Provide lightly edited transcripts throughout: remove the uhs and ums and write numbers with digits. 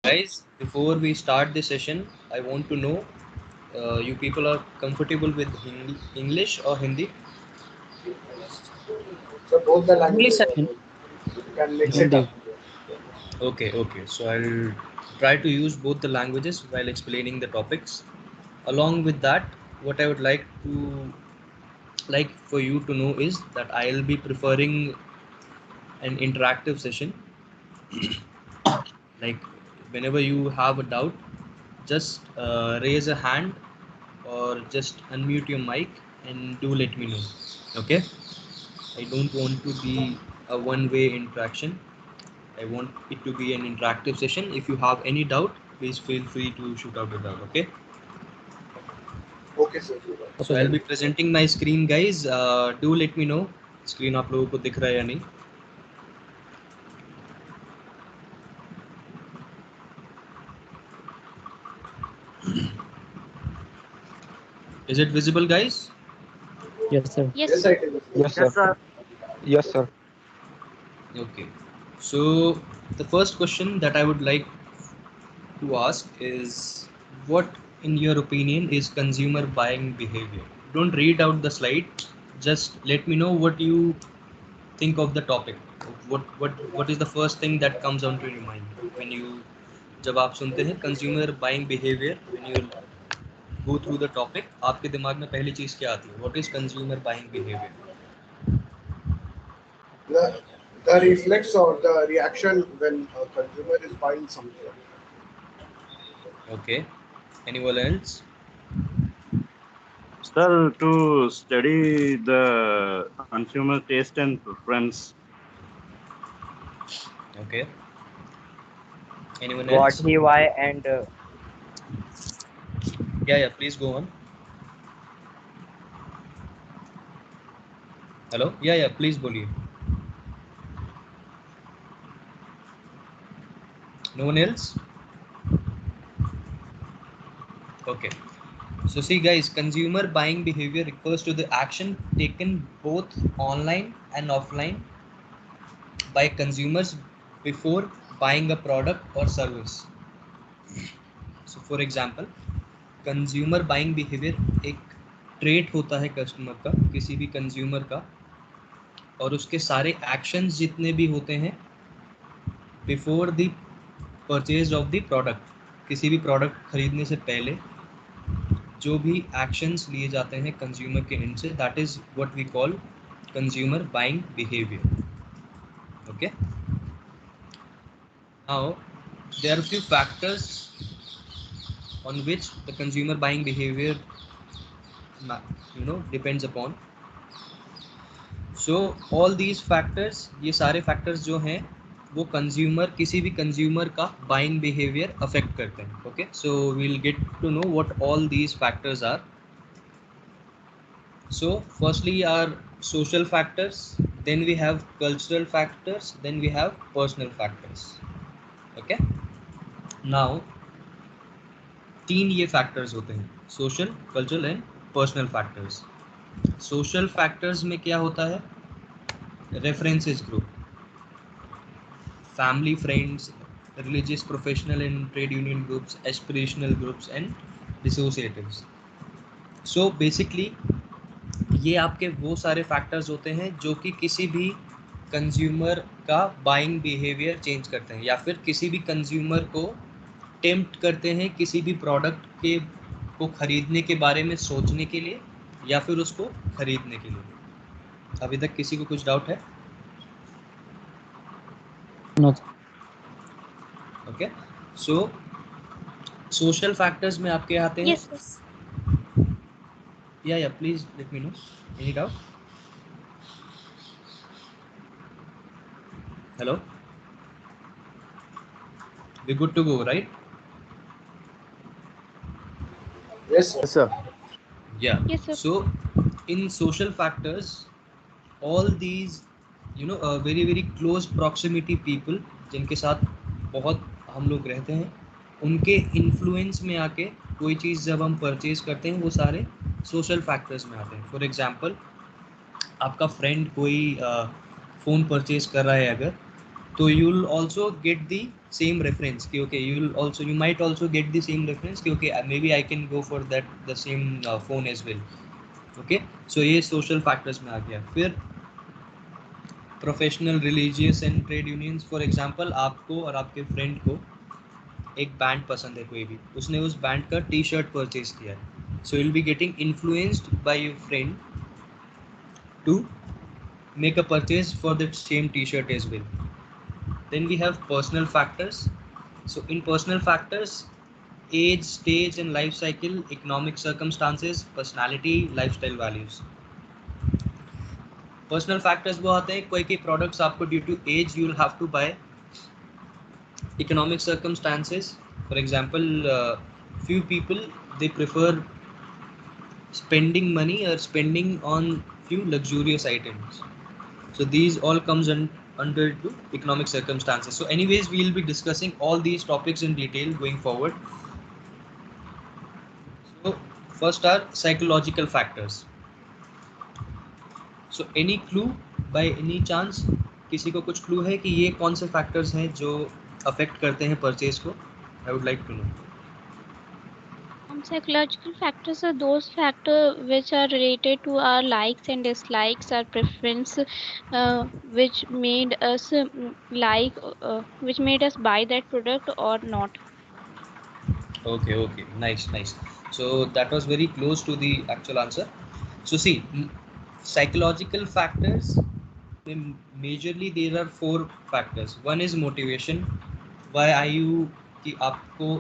Guys, before we start the session, I want to know you people are comfortable with English or Hindi? So both the English languages and also. You can mix it up. Hindi. Okay. So I'll try to use both the languages while explaining the topics. Along with that, what I would like for you to know is that I'll be preferring an interactive session. Like whenever you have a doubt, just raise a hand or just unmute your mic and do let me know. Okay, I don't want to be a one-way interaction. I want it to be an interactive session. If you have any doubt, please feel free to shoot out a doubt. Okay, Okay, sir. so Okay, I'll sir. be presenting my screen, guys. Do let me know screen आप लोगों को दिख रहा है या नहीं. Is it visible, guys? Yes, sir. Yes, sir. It is. Yes, sir. Yes, sir. Okay, so the first question that I would like to ask is, what in your opinion is consumer buying behavior? Don't read out the slide, just let me know what you think of the topic. What is the first thing that comes onto your mind when you जब आप सुनते हैं consumer buying behavior, when you go through the topic, आपके दिमाग में पहली चीज क्या आती है? What is consumer buying behavior? The, the reflex or the reaction when a consumer is buying something. Okay, anyone else? Sir, to study the consumer taste and preference. Okay, anyone What else? he, why, and Yeah, please go on. Hello, yeah, please बोलिए. No one else? Okay. So see guys, consumer buying behavior refers to the action taken both online and offline by consumers before buying a product or service. So for example, consumer buying behavior एक trait होता है customer का, किसी भी consumer का, और उसके सारे एक्शंस जितने भी होते हैं before the purchase of the product, किसी भी प्रोडक्ट खरीदने से पहले जो भी एक्शंस लिए जाते हैं कंज्यूमर के एंड से, that is what we call consumer buying behaviour. Okay, now there are few factors on which the consumer buying behavior depends upon. So all these factors, ये सारे factors जो हैं वो कंज्यूमर, किसी भी कंज्यूमर का बाइंग बिहेवियर अफेक्ट करते हैं. Okay, so we'll get to know what all these factors are. So firstly are social factors, then we have cultural factors, then we have personal factors. Okay, now तीन ये factors होते हैं, social, cultural and personal factors. Social factors में क्या होता है? References group, family, friends, religious, professional and trade union groups, aspirational groups and dissociatives. So basically ये आपके वो सारे फैक्टर्स होते हैं जो कि किसी भी कंज्यूमर का बाइंग बिहेवियर चेंज करते हैं या फिर किसी भी कंज्यूमर को टेम्प्ट करते हैं किसी भी प्रोडक्ट के को खरीदने के बारे में सोचने के लिए या फिर उसको खरीदने के लिए. अभी तक किसी को कुछ डाउट है? No. Okay, so social factors में आपके आते हैं. Yes. Yeah please let me know any doubt. Hello, we good to go right? Yes, sir. yes, sir. Yeah. Yes, sir. So in social factors, all these very very close proximity people जिनके साथ बहुत हम लोग रहते हैं, उनके influence में आके कोई चीज़ जब हम परचेज करते हैं वो सारे सोशल फैक्टर्स में आते हैं. फॉर एग्जांपल, आपका फ्रेंड कोई फ़ोन परचेज कर रहा है अगर, तो you'll also get the same reference कि okay you might also get the same reference कि okay maybe I can go for that the same phone as well. Okay, so ये social factors में आ गया. फिर professional, religious and trade unions. For example आपको और आपके friend को एक बैंड पसंद है कोई भी, उसने उस बैंड का टी शर्ट परचेज किया है, so will be getting influenced by your friend to make a purchase for that same t-shirt as well. Then we have personal factors. So in personal factors, age, stage and life cycle, economic circumstances, personality, lifestyle values. Personal factors वो आते हैं, कोई के products आपको due to age you will have to buy. Economic circumstances, for example few people they prefer spending money or spending on few luxurious items, so these all comes under to economic circumstances. So anyways we will be discussing all these topics in detail going forward. So first are psychological factors. So any clue by any chance, किसी को कुछ clue है कि ये कौन से factors हैं जो अफेक्ट करते हैं परचेज को? I would like to know. Psychological factors are those factors which are related to our likes and dislikes, our preference, which made us which made us buy that product or not. Okay, nice. So that was very close to the actual answer. So see, psychological factors, majorly there are 4 factors. One is motivation, why are you, कि आपको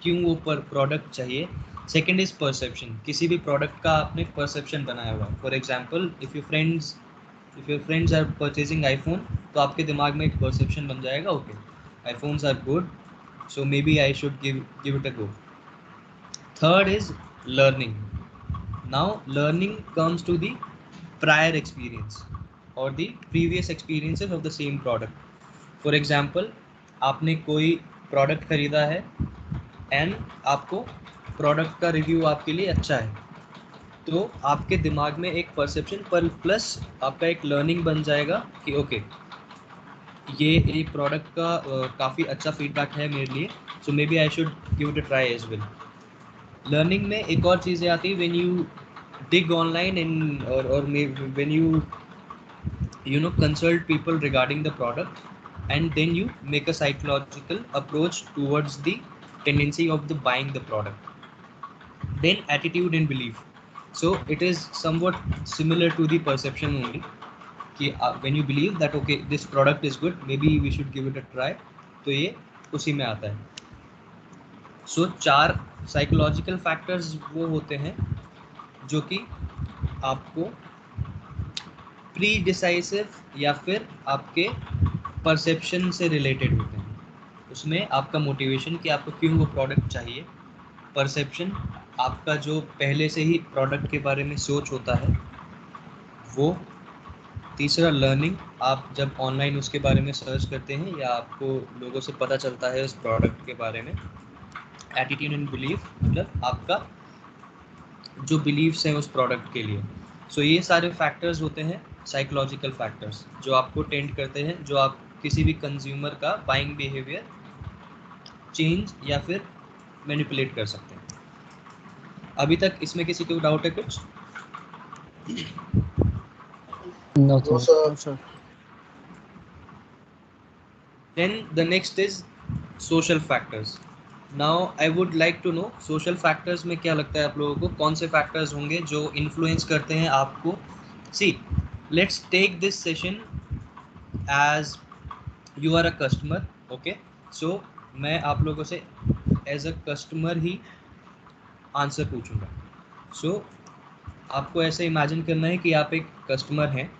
क्यों वो product चाहिए. Second is perception, किसी भी product का आपने perception बनाया हुआ है. For example if your friends are purchasing iPhone, तो आपके दिमाग में एक परसेप्शन बन जाएगा, okay iPhones are good, so maybe I should give it a go. Third is learning. Now learning comes to the prior experience or the previous experiences of the same product. For example, आपने कोई product खरीदा है and आपको product का review आपके लिए अच्छा है, तो आपके दिमाग में एक परसेप्शन पर प्लस आपका एक लर्निंग बन जाएगा कि ओके ये एक प्रोडक्ट का काफ़ी अच्छा फीडबैक है मेरे लिए, so maybe I should give it a try as well. Learning में एक और चीज़ें आती है, when you dig online and और when you know consult people regarding the product and then you make a psychological approach towards the tendency of the buying the product. Then attitude and belief, so it is somewhat similar to the perception only कि when you believe that okay this product is good, maybe we should give it a try, तो ये उसी में आता है. So 4 psychological factors वो होते हैं जो कि आपको प्री डिसाइसिव या फिर आपके परसेप्शन से रिलेटेड होते हैं. उसमें आपका मोटिवेशन कि आपको क्यों वो प्रोडक्ट चाहिए, परसेप्शन आपका जो पहले से ही प्रोडक्ट के बारे में सोच होता है वो, तीसरा लर्निंग, आप जब ऑनलाइन उसके बारे में सर्च करते हैं या आपको लोगों से पता चलता है उस प्रोडक्ट के बारे में. एटीट्यूड एंड बिलीफ, मतलब आपका जो बिलीव्स हैं उस प्रोडक्ट के लिए. सो ये सारे फैक्टर्स होते हैं साइकोलॉजिकल फैक्टर्स जो आपको टेंट करते हैं, जो आप किसी भी कंज्यूमर का बाइंग बिहेवियर चेंज या फिर मैनिपुलेट कर सकते हैं. अभी तक इसमें किसी को डाउट है कुछ? No, No, sir. sir. Then the next is social factors. Now I would like to know social factors में क्या लगता है आप लोगों को, कौन से factors होंगे जो influence करते हैं आपको. See, let's take this session as you are a customer, okay? So मैं आप लोगों से as a customer he answer पूछूंगा. So आपको ऐसे इमेजिन करना है कि आप एक कस्टमर हैं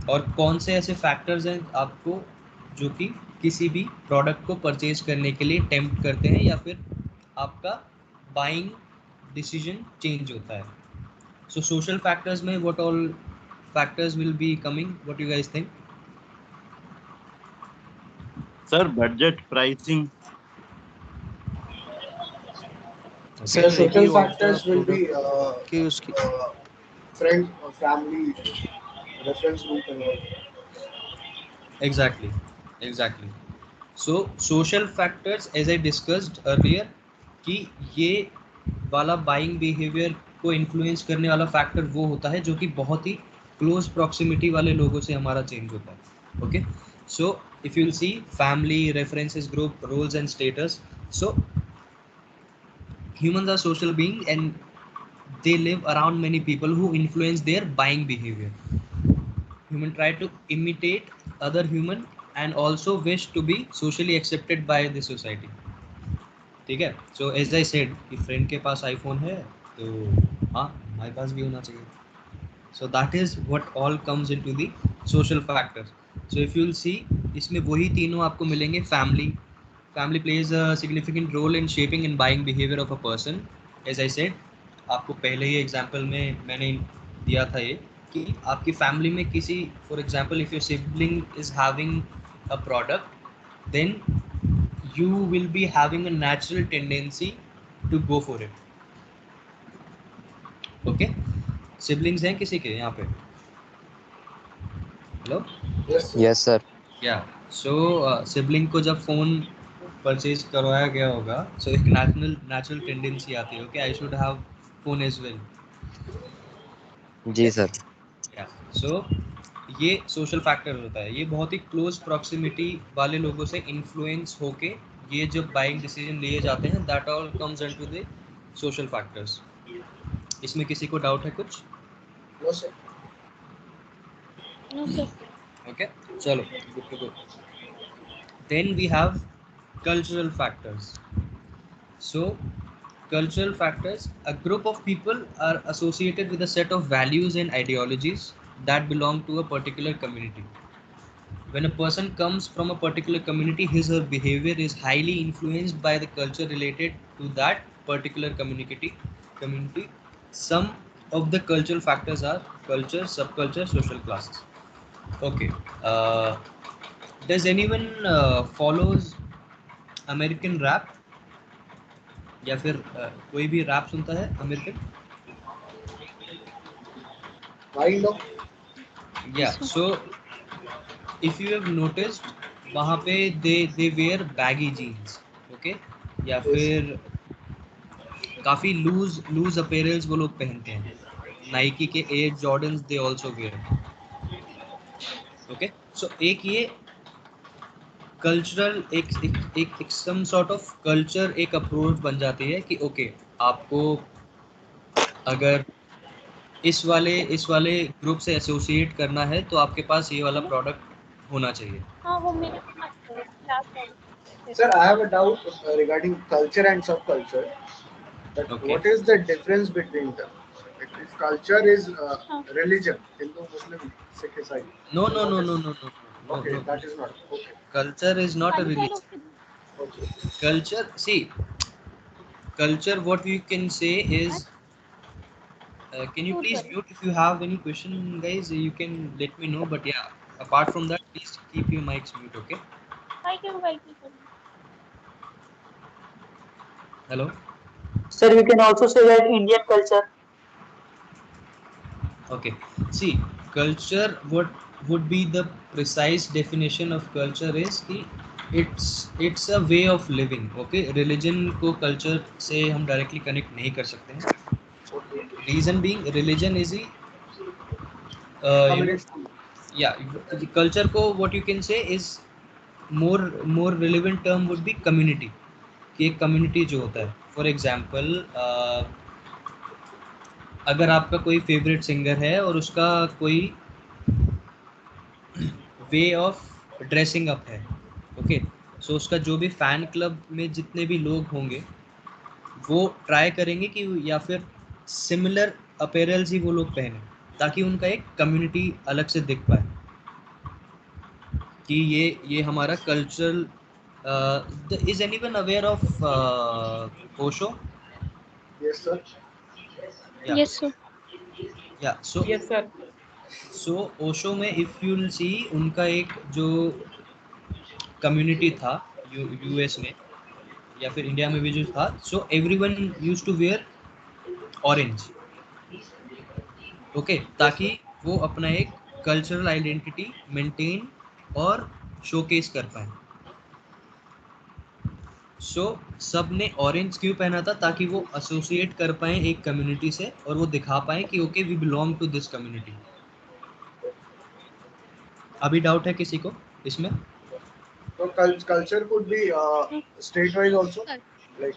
और कौन से ऐसे फैक्टर्स हैं आपको जो कि किसी भी प्रोडक्ट को परचेज करने के लिए टेम्प्ट करते हैं या फिर आपका बाइंग डिसीजन चेंज होता है. सो सोशल फैक्टर्स में what all factors will be coming, what you guys think? Sir, budget, pricing. So social factors will be friend or family, reference group and all. Exactly. Exactly. So social factors as I discussed earlier कि ये वाला buying behaviour को influence करने वाला factor वो होता है जो कि बहुत ही क्लोज प्रॉक्सिमिटी वाले लोगों से हमारा चेंज होता है. Okay, so if you will see family, references group, roles and status. So humans are social beings and they live around many people who influence their buying behavior. Human try to imitate other human and also wish to be socially accepted by the society. ठीक है. So as I said कि friend के पास iPhone है तो हाँ हमारे पास भी होना चाहिए. So that is what all comes into the social factors. So if you will see इसमें वही तीनों आपको मिलेंगे. Family plays a significant role in shaping and buying behavior of a person. As I said, आपको पहले ही example में मैंने दिया था ये कि आपकी फैमिली में किसी, for example if your sibling is having a product, then you will be having a natural tendency to go for it. Okay, siblings हैं किसी के यहाँ पे? Hello. Yes, sir. Yes, sir. या सो सिबलिंग को जब फोन परचेज करवाया गया होगा, सो एक नेचुरल टेंडेंसी आती है, okay I should have phone as well. जी सर. या सो ये सोशल फैक्टर होता है. ये बहुत ही क्लोज प्रॉक्सिमिटी वाले लोगों से इन्फ्लुएंस होके ये जब बाइंग डिसीजन लिए जाते हैं, that all comes into the social factors. इसमें किसी को डाउट है कुछ? No, sir. No, sir. Okay, चलो good to go. Then we have cultural factors. So cultural factors, a group of people are associated with a set of values and ideologies that belong to a particular community. When a person comes from a particular community, his or her behavior is highly influenced by the culture related to that particular community. Some of the cultural factors are culture, subculture, social classes. Okay, does anyone follows American rap या फिर कोई भी rap सुनता है American? Kind of. या सो if you have noticed वहाँ पे दे where baggy jeans, okay, या फिर काफ़ी लूज अपीयरेंस वो लोग पहनते हैं. नाइकी के Air Jordans they also wear. Okay, so एक ये कल्चरल एक सम सॉर्ट ऑफ कल्चर एक अप्रोच बन जाती है कि ओके आपको अगर इस वाले ग्रुप से एसोसिएट करना है तो आपके पास ये वाला प्रोडक्ट होना चाहिए. हाँ वो मेरे क्लास में. Sir, I have a doubt regarding culture and subculture. That Okay. What is the difference between them? If culture is religion, Hindu, Muslim, Sikh, Isai. No. Okay, that is not. Okay. Culture is not a religion. Okay. Culture, see, culture what we can say is can you please mute if you have any question, guys? You can let me know, but yeah, apart from that, please keep your mics mute, okay? I can write it. Hello. Sir, we can also say that Indian culture. Okay, see, culture, what would be the precise definition of culture is कि it's a way of living. Okay, religion को culture से हम directly connect नहीं कर सकते हैं. Reason being, religion is the culture को what you can say is more relevant term would be community. कि एक community जो होता है, for example अगर आपका कोई फेवरेट सिंगर है और उसका कोई वे ऑफ ड्रेसिंग अप है, ओके, सो उसका जो भी फैन क्लब में जितने भी लोग होंगे वो ट्राई करेंगे कि या फिर सिमिलर अपीयरेंस ही वो लोग पहने ताकि उनका एक कम्युनिटी अलग से दिख पाए कि ये हमारा cultural. Is anyone aware of Osho? Yes, sir. Yes, sir. या सो Yes, sir. सो ओशो में इफ यू विल सी उनका एक जो कम्युनिटी था यूएस में या फिर इंडिया में भी जो था, so everyone used to wear orange, okay, ताकि वो अपना एक कल्चरल आइडेंटिटी मेंटेन और शोकेस कर पाए। सो सब ने ऑरेंज क्यों पहना था? ताकि वो एसोसिएट कर पाए एक कम्युनिटी से और वो दिखा पाए कि okay we belong to this community. अभी डाउट है किसी को इसमें? So culture could be state-wise also, like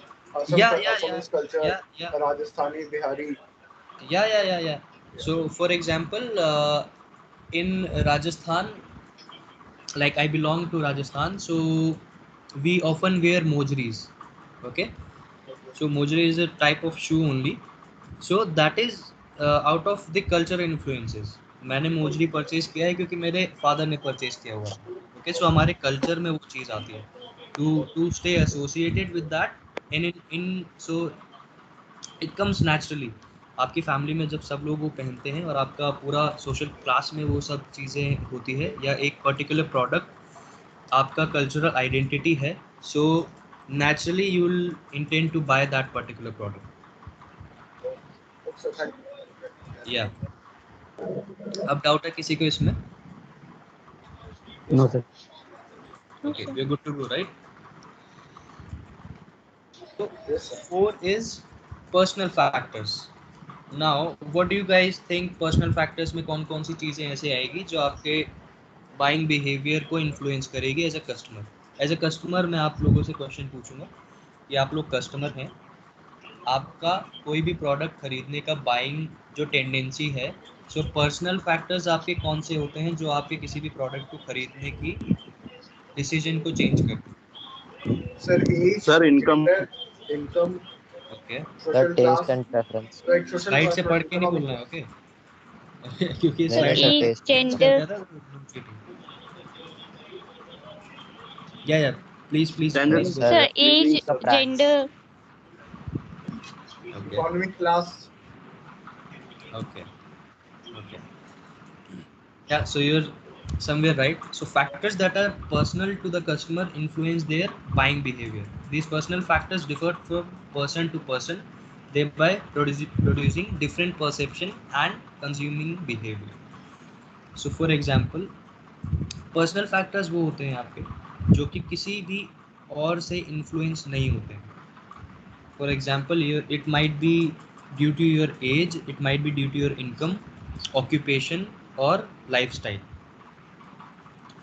Yeah, yeah, Assamese culture, yeah, yeah, Rajasthani, Bihari. yeah. So for example, in Rajasthan, like I belong to Rajasthan, so we often wear mojris. Okay, so mojri is a type of shoe only. So that is out of the cultural influences. मैंने mojari purchase किया है क्योंकि मेरे father ने purchase किया हुआ है। Okay, सो हमारे कल्चर में वो चीज़ आती है to stay associated with that in in so it comes naturally. आपकी फैमिली में जब सब लोग वो पहनते हैं और आपका पूरा सोशल क्लास में वो सब चीज़ें होती है या एक पर्टिकुलर प्रोडक्ट आपका कल्चरल आइडेंटिटी है, so naturally you will intend to buy that particular product. So thank you. या अब डाउट है किसी को इसमें? No, sir. No, Okay, sir. we're good to go, right? So Yes, sir. 4 is personal factors. Now, what do you guys think personal factors में कौन कौन सी चीज़ें ऐसे आएगी जो आपके बाइंग बिहेवियर को इन्फ्लुएंस करेगी as a customer? As a customer मैं आप लोगों से क्वेश्चन पूछूंगा कि आप लोग कस्टमर हैं, आपका कोई भी प्रोडक्ट खरीदने का बाइंग जो टेंडेंसी है, सो पर्सनल फैक्टर्स आपके कौन से होते हैं जो आपके किसी भी प्रोडक्ट को खरीदने की डिसीजन को चेंज करते हैं? Sir, age, Sir, income. gender, income, okay, social The class, taste and preference. like social slide से पढ़ के नहीं economic बोलना है, class. ओके? क्योंकि नहीं Sir, नहीं slide sir, age, taste and कर gender, रहा था। या प्लीज प्लीज Standard. नहीं please go. sir, sir, age, the brands. gender, okay Economic class. Okay okay, yeah, so you're somewhere right. So factors that are personal to the customer influence their buying behavior. These personal factors differ from person to person, thereby producing different perception and consuming behavior. So for example, personal factors वो होते हैं आपके जो कि किसी भी और से इन्फ्लुएंस नहीं होते हैं। For example, it might be due to your age, it might be due to your income, occupation और लाइफस्टाइल।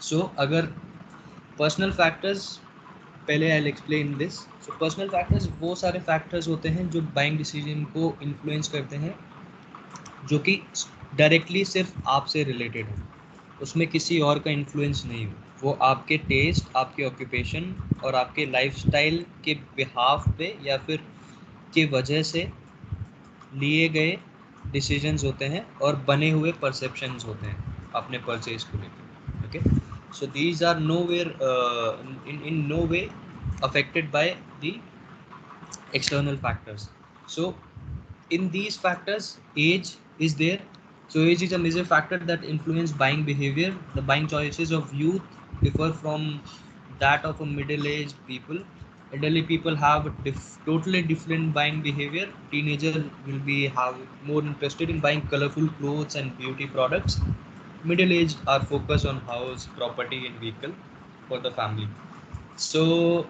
सो अगर पर्सनल फैक्टर्स, पहले I explain this. So personal factors वो सारे फैक्टर्स होते हैं जो बाइंग डिसीजन को इन्फ्लुएंस करते हैं, जो कि डायरेक्टली सिर्फ आपसे रिलेटेड है, उसमें किसी और का इन्फ्लुएंस नहीं हो। वो आपके टेस्ट, आपके ऑक्यूपेशन और आपके लाइफस्टाइल के बिहाफ पे या फिर के वजह से लिए गए डिसीजंस होते हैं और बने हुए परसेप्शंस होते हैं अपने परचेज को लेकर। Okay, so these are nowhere in no way affected by the external factors. So in these factors, age is there. So age is a major factor that influence buying behavior. The buying choices of youth differ from that of a middle-aged people. Elderly people have totally different buying behavior. Teenagers will be more interested in buying colorful clothes and beauty products. Middle-aged are focused on house, property, and vehicle for the family. So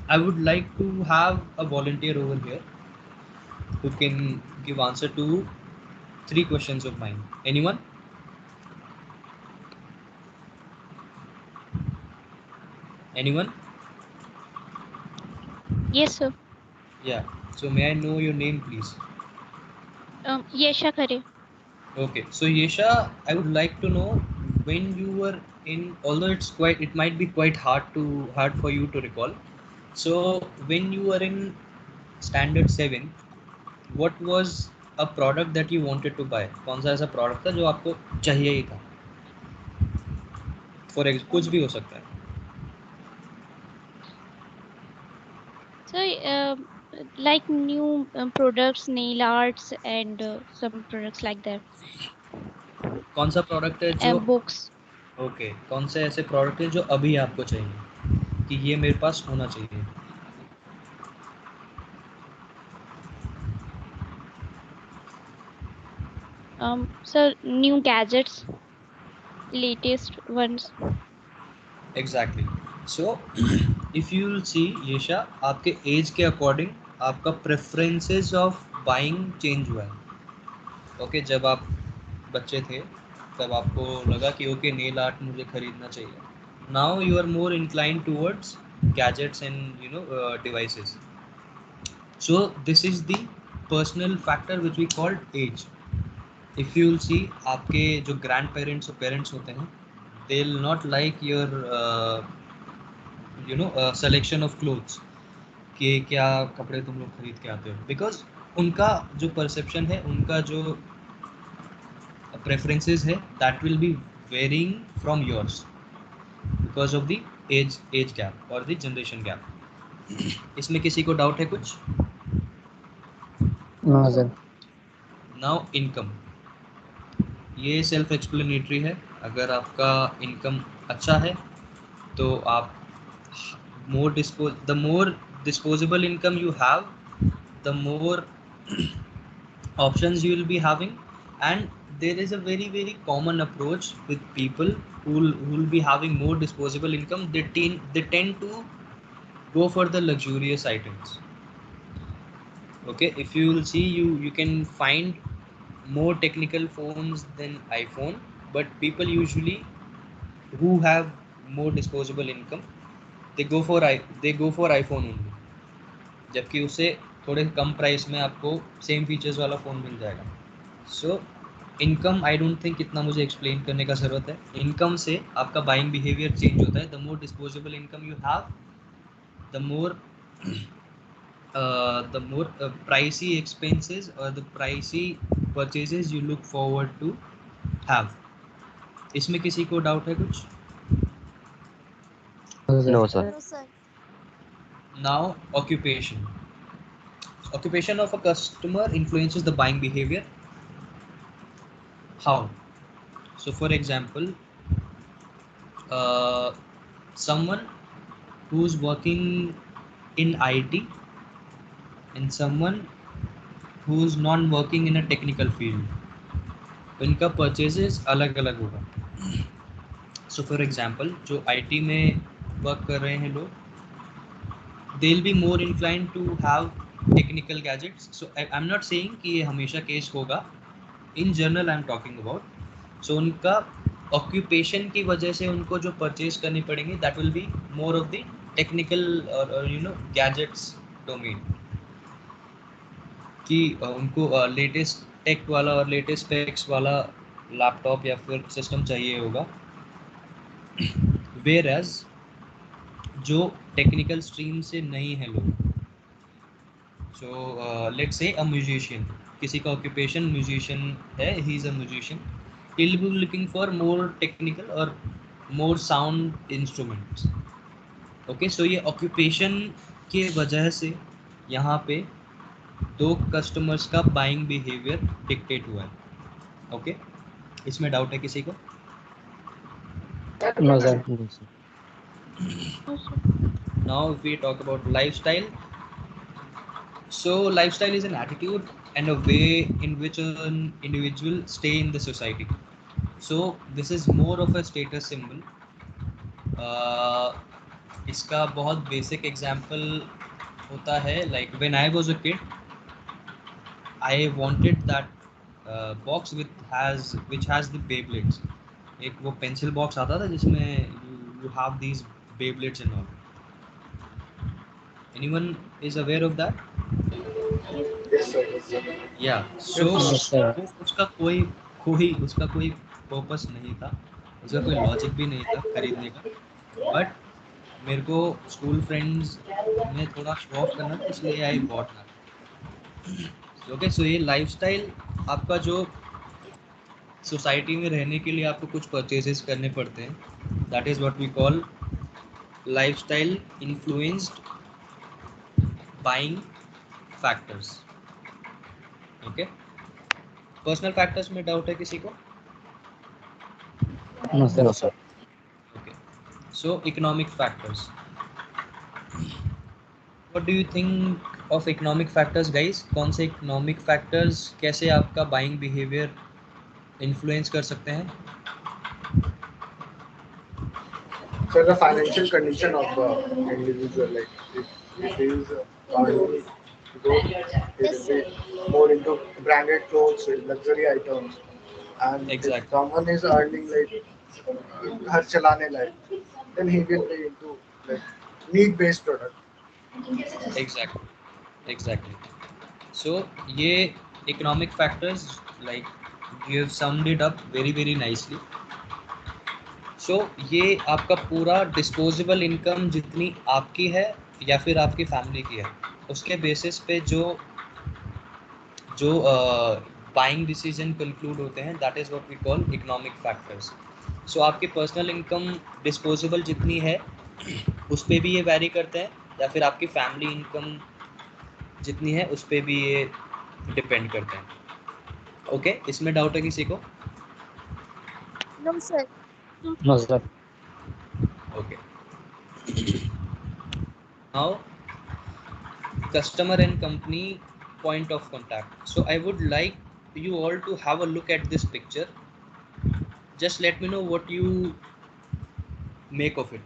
I would like to have a volunteer over here who can give answer to 3 questions of mine. Anyone? Anyone? yes, sir. Yeah. So may I know your name, please? Yesha Khare. Okay. So Yesha, I would like to know when you were in. Although it might be quite hard for you to recall. So when you were in standard 7, what was a product that you wanted to buy? कौन सा ऐसा product था जो आपको चाहिए ही था? कुछ भी हो सकता है। So, like new products, nail arts, and some products like that. कौन सा प्रोडक्ट है जो Books. ओके, कौन से ऐसे प्रोडक्ट है जो अभी आपको चाहिए कि ये मेरे पास होना चाहिए? So new gadgets. latest ones. Exactly. So if you will see Yesha, आपके एज के अकॉर्डिंग आपका प्रेफरेंसेस ऑफ बाइंग चेंज हुआ है. ओके, जब आप बच्चे थे तब आपको लगा कि ओके नेल आर्ट मुझे खरीदना चाहिए. Now you are more inclined towards gadgets and devices. So this is the personal factor which we called age. If you will see, आपके जो ग्रैंड पेरेंट्स और पेरेंट्स होते हैं, they will not like your selection of clothes कि क्या कपड़े तुम लोग खरीद के आते हो, बिकॉज उनका जो परसेप्शन है, उनका जो प्रेफरेंसेस है, that will be varying from yours because of the age gap और द जनरेशन गैप. इसमें किसी को डाउट है कुछ? No, sir. नाउ इनकम, ये सेल्फ एक्सप्लेनेटरी है. अगर आपका इनकम अच्छा है तो आप the more disposable income you have, the more options you will be having. And there is a very common approach with people who will be having more disposable income. They tend to go for the luxurious items. Okay, if you will see, you can find more technical phones than iPhone, but people usually who have more disposable income, they go for iPhone only, जबकि उससे थोड़े कम price में आपको same features वाला phone मिल जाएगा. So income, I don't think इतना मुझे explain करने का ज़रूरत है. इनकम से आपका बाइंग बिहेवियर चेंज होता है. The more disposable income you have, the more pricey expenses or the pricey purchases you look forward to have. इसमें किसी को डाउट है कुछ? No, sir. No, sir. Now, occupation of a customer influences the buying behavior. How? So for example, someone who's working in IT and someone who's not working in a technical field, उनका purchases अलग अलग होगा. So for example, जो IT में work कर रहे हैं लोग, they will be more inclined to have technical gadgets. So I'm not saying कि ये हमेशा केस होगा. In general I'm talking about. So उनका occupation की वजह से उनको जो परचेज करनी पड़ेंगी, that will be more of the technical or gadgets domain. कि उनको लेटेस्ट टेक वाला और लेटेस्ट स्पेक्स वाला लैपटॉप या फिर सिस्टम चाहिए होगा. Whereas जो टेक्निकल स्ट्रीम से नहीं है लोग, so let's say a musician, किसी का ऑक्यूपेशन म्यूजिशियन है, he is a musician, he will be looking for more technical और मोर साउंड इंस्ट्रूमेंट्स. ओके, सो ये ऑक्यूपेशन के वजह से यहाँ पे दो कस्टमर्स का बाइंग बिहेवियर डिक्टेट हुआ है. ओके, इसमें डाउट है किसी को? No, sir. Now if we talk about lifestyle, so lifestyle is an attitude and a way in which an individual stay in the society. So this is more of a status symbol. इसका बहुत basic example होता है, like when I was a kid, I wanted that box which has the Beyblades. एक वो pencil box आता था जिसमें you have these Beyblades and all. Anyone is aware of that? Yes, sir. Yes, sir. Yeah. So Yes, sir. उसका कोई purpose नहीं था, उसका कोई लॉजिक भी नहीं था खरीदने का. बट मेरे को स्कूल फ्रेंड्स में थोड़ा शो ऑफ करना था, इसलिए I bought that. Okay, so ये लाइफस्टाइल, आपका जो सोसाइटी में रहने के लिए आपको कुछ परचेजेस करने पड़ते हैं, that is what we call lifestyle influenced buying factors. Okay, personal factors में डाउट है किसी को? No, sir. No, sir. Okay, so economic factors. What do you think of economic factors guys? कौन से इकोनॉमिक फैक्टर्स कैसे आपका buying behaviour influence कर सकते हैं? So the financial condition of the individual, like if he is earning good, he will be more into branded clothes, luxury items, and if Exactly. someone is earning like घर चलाने लायक, then he will be into like need based product. Exactly. Exactly. So ये economic factors, like you have summed it up very nicely. So ये आपका पूरा disposable income जितनी आपकी है या फिर आपकी फैमिली की है, उसके बेसिस पे जो जो बाइंग डिसीजन कंक्लूड होते हैं, that is what we call economic factors. So आपकी पर्सनल इनकम डिस्पोजेबल जितनी है उस पे भी ये वैरी करते हैं, या फिर आपकी फैमिली इनकम जितनी है उस पे भी ये डिपेंड करते हैं. ओके इसमें डाउट है किसी को? No, sir. No, sir. Okay now customer and company point of contact. So I would like you all to have a look at this picture. Just let me know what you make of it.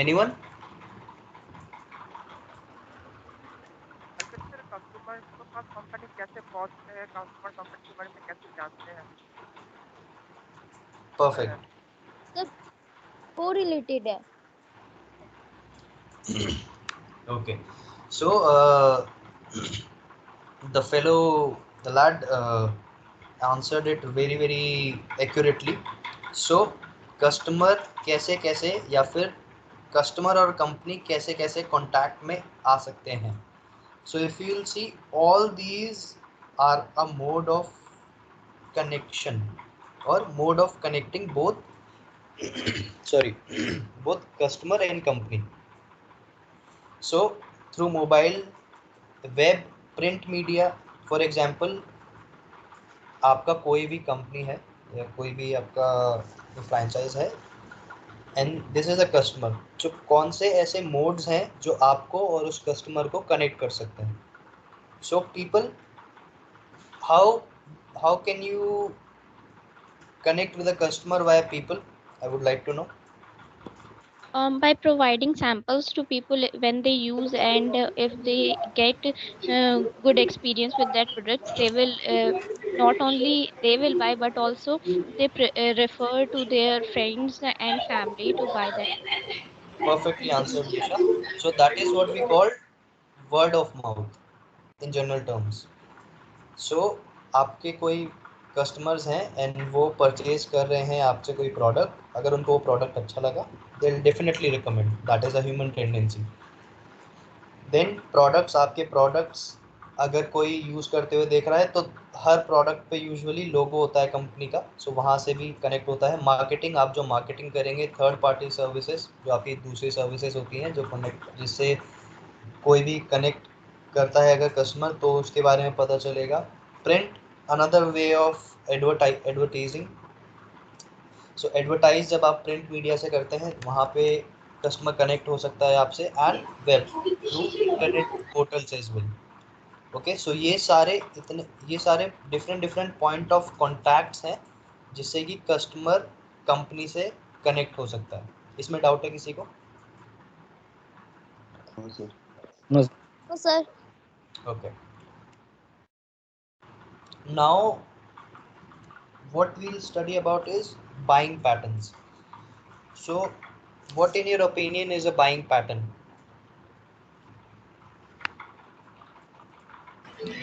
Anyone? अच्छा sir, consumer के पास company कैसे पहुंचते हैं, consumer company के बारे में कैसे जानते हैं? Perfect. Sir, correlated है. Okay. So the lad answered it very accurately. So customer कैसे कैसे या फिर कस्टमर और कंपनी कैसे कैसे कांटेक्ट में आ सकते हैं. So if you'll see, all these are a mode of connection or mode of connecting both sorry both customer and company. So through mobile, web, print media. For example, आपका कोई भी company है या कोई भी आपका फ्रेंचाइज है and this is a customer, जो कौन से ऐसे मोड्स हैं जो आपको और उस कस्टमर को कनेक्ट कर सकते हैं. So people, how how can you connect with a customer via people? I would like to know. By providing samples to people when they use, and if they get good experience with that products, they will not only they will buy, but also they refer to their friends and family to buy that. Perfectly answered, Disha. So that is what we call word of mouth in general terms. So आपके कोई customers हैं and वो purchase कर रहे हैं आपसे कोई product, अगर उनको वो प्रोडक्ट अच्छा लगा, they will definitely recommend. That is a human tendency. Then products, आपके प्रोडक्ट्स अगर कोई यूज़ करते हुए देख रहा है तो हर प्रोडक्ट पे यूजुअली लोगो होता है कंपनी का, सो वहाँ से भी कनेक्ट होता है. मार्केटिंग, आप जो मार्केटिंग करेंगे, थर्ड पार्टी सर्विसेज जो आपकी दूसरी सर्विसेज होती हैं जो कनेक्ट, जिससे कोई भी कनेक्ट करता है अगर कस्टमर, तो उसके बारे में पता चलेगा. Print, another way of advertising. So advertise जब आप प्रिंट मीडिया से करते हैं, वहाँ पे कस्टमर कनेक्ट हो सकता है आपसे. And web through internet portals as well. Okay, so ये सारे डिफरेंट पॉइंट ऑफ कॉन्टैक्ट्स हैं जिससे कि कस्टमर कंपनी से कनेक्ट हो सकता है. इसमें डाउट है किसी को? No, sir. No, sir. Okay. Now what we'll study about is buying patterns. So what in your opinion is a buying pattern?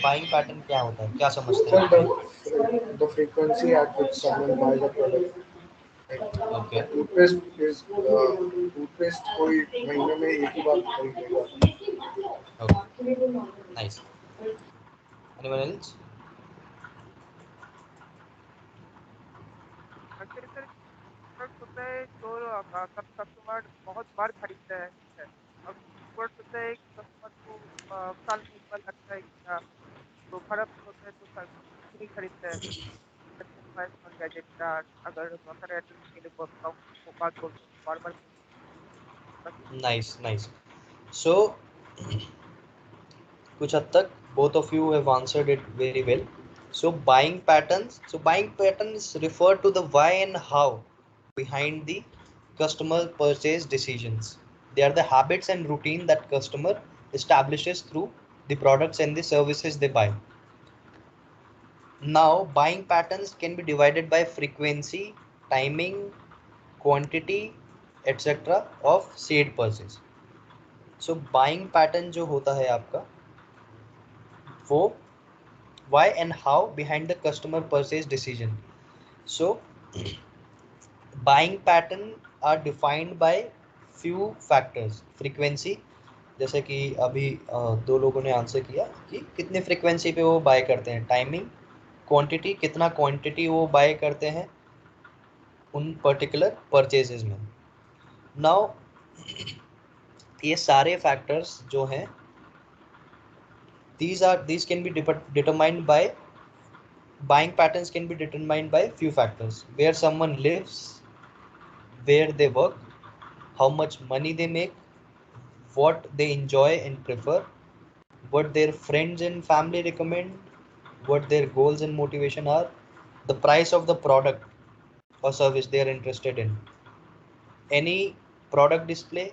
Buying pattern क्या होता है, क्या समझते Sir, हैं आप? the frequency at which someone buys a product. Like, Okay. Toothpaste कोई महीने में एक ही बार खरीदेगा. Okay. Nice. Anyone else? अच्छा सर, प्रोडक्ट होता है जो कस्टमर बहुत बार खरीदता है, ठीक है? अब प्रोडक्ट होता है कस्टमर को साल में एक बार लगता है कि हाँ, तो खराब होता है तो साल नहीं खरीदता है. मोबाइल फोन गैजेट का अगर दूसरा के लिए बात बोल तो बार बार Nice. So कुछ हद तक both of you have answered it very well. So buying patterns refer to the why and how behind the customer purchase decisions. They are the habits and routine that customer establishes through the products and the services they buy. Now, buying patterns can be divided by frequency, timing, quantity, etc. of said purchase. So buying pattern जो होता है आपका वो why and how behind the customer purchase decision. So buying pattern are defined by few factors. Frequency, जैसे कि अभी दो लोगों ने आंसर किया कि कितने फ्रीक्वेंसी पे वो बाय करते हैं. टाइमिंग, क्वांटिटी, कितना क्वांटिटी वो बाय करते हैं उन पर्टिकुलर परचेजेस में. नाउ ये सारे फैक्टर्स जो हैं these can be determined by buying patterns can be determined by few factors: where someone lives, where they work, how much money they make, what they enjoy and prefer, what their friends and family recommend, what their goals and motivation are, the price of the product or service they are interested in, any product display,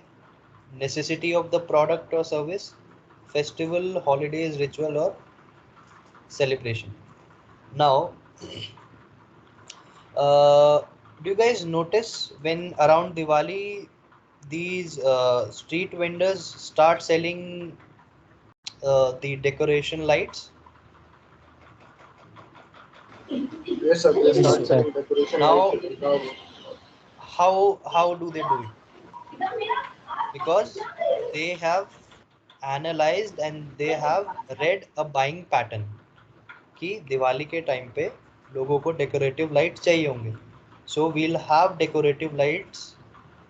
necessity of the product or service, festival, holidays, ritual or celebration. Now, do you guys notice when around Diwali these street vendors start selling the decoration lights? Yes, sir. They Yes, start sir. selling decoration Now, lights because how do they do it? Because they have analyzed and they have read a buying pattern कि दिवाली के time पे लोगों को decorative light चाहिए होंगे. So we'll have decorative lights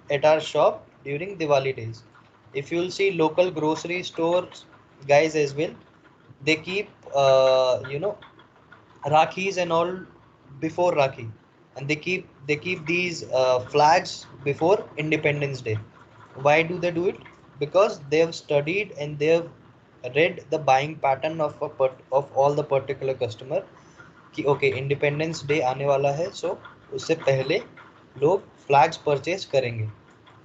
at our shop during Diwali days. If you'll see local grocery stores, guys, as well, they keep Rakhis and all before Rakhi, and they keep these flags before Independence Day. Why do they do it? Because they have studied and they have read the buying pattern of all the particular customer कि okay independence day आने वाला है, सो उससे पहले लोग flags purchase करेंगे.